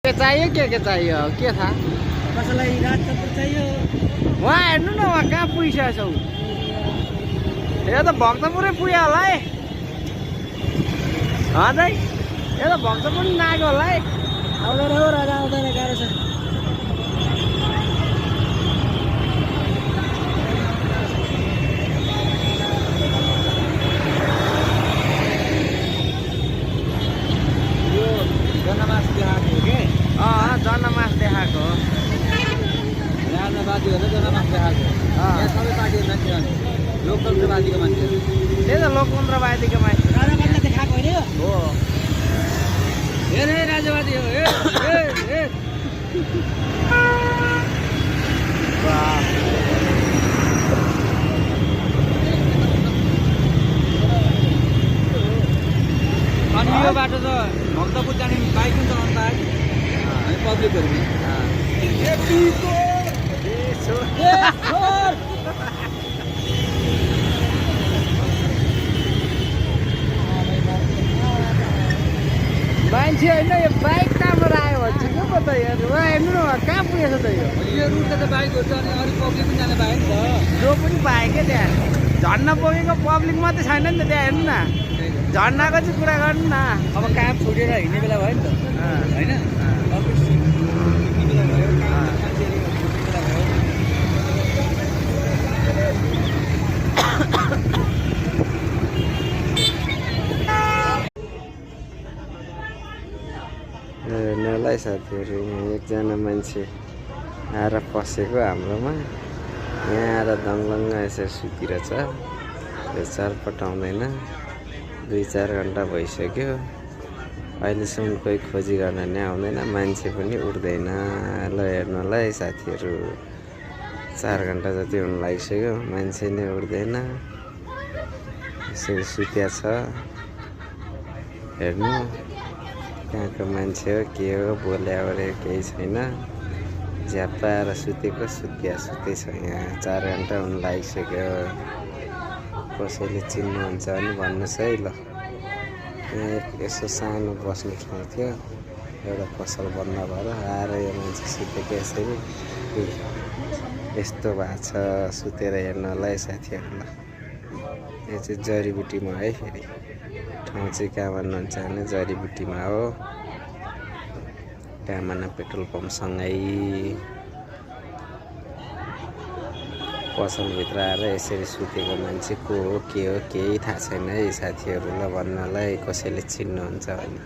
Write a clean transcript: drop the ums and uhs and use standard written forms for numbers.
के चाहियो के चाहियो के थाहा कसैलाई रात कपुर चाहियो वहाँ हेर्नु न वहाँ कहाँ पुगिसकेको छौ यो त भक्तपुरै पुग्यो होला है हजुर यो त भक्तपुर नआएको होला है आउँदैन हो राजा आउँदैन गाह्रो छ जनमास देखाएको के जनमास देखाएको हो राजवादीहरू जनमास देखाएको यहाँ सबै पार्टीको मान्छे लोकतन्त्रवादीको मान्छेहरू त्यही त लोकतन्त्रवादीको मान्छे राजावादीलाई देखाएको होइन हो हेर राजावादी हो अनि यो बाटो त भक्तपुर जाने बाइक पनि चलाउनु पायो हामी पब्लिकहरू मान्छे होइन यो बाइक कहाँबाट आयो भन्छ क्या पो त हेर्नु हेर्नु न कहाँ पुगेछ त यो रुटमा त बाइकहरू छ अनि अरू पब्लिक पनि जान पायो नि त जो पनि पायो क्या त्यहाँ झन्डा पुगेको पब्लिक मात्रै छैन नि त त्यहाँ हेर्नु न झन्डाको चाहिँ कुरा गर्नु न अब काम छुटेर हिँड्ने बेला भयो नि त होइन हेर्नलाई साथीहरू यहाँ एकजना मान्छे आएर पसेको हाम्रोमा यहाँ आएर दङलङ्ग यसरी सुतिरहेछ यो चारपट आउँदैन 2-4 घन्टा भइसक्यो अहिलेसम्म कोही खोजी गर्न नै आउँदैन मान्छे पनि उठ्दैन ल हेर्नलाई साथीहरू 4 घन्टा जति हुन लागिसक्यो मान्छे नै उठ्दैन यसरी सुत्या छ हेर्नु कहाँको मान्छे हो के हो बोल्या ओरे केही छैन झ्याप्पा आएर सुतेको सुत्या सुत्दै छ यहाँ 4 घन्टा हुन लागिसक्यो कसैले चिन्नुहुन्छ भने भन्नुहोस् है ल यहाँ यसो सानो बस्ने ठाउँ थियो एउटा पसल बन्द भएर आएर यो मान्छे सुतेको यसरी यस्तो भएको छ सुतेर हेर्नलाई साथीहरूलाई यो चाहिँ जडीबुटीमा है फेरि ठाउँ चाहिँ कहाँ भन्नुहुन्छ भने जडीबुटीमा हो कामना पेट्रोल पम्पसँगै पसलभित्र आएर यसरी सुतेको मान्छे को हो के हो केही थाहा छैन है साथीहरूलाई भन्नलाई कसैले चिन्नुहुन्छ भने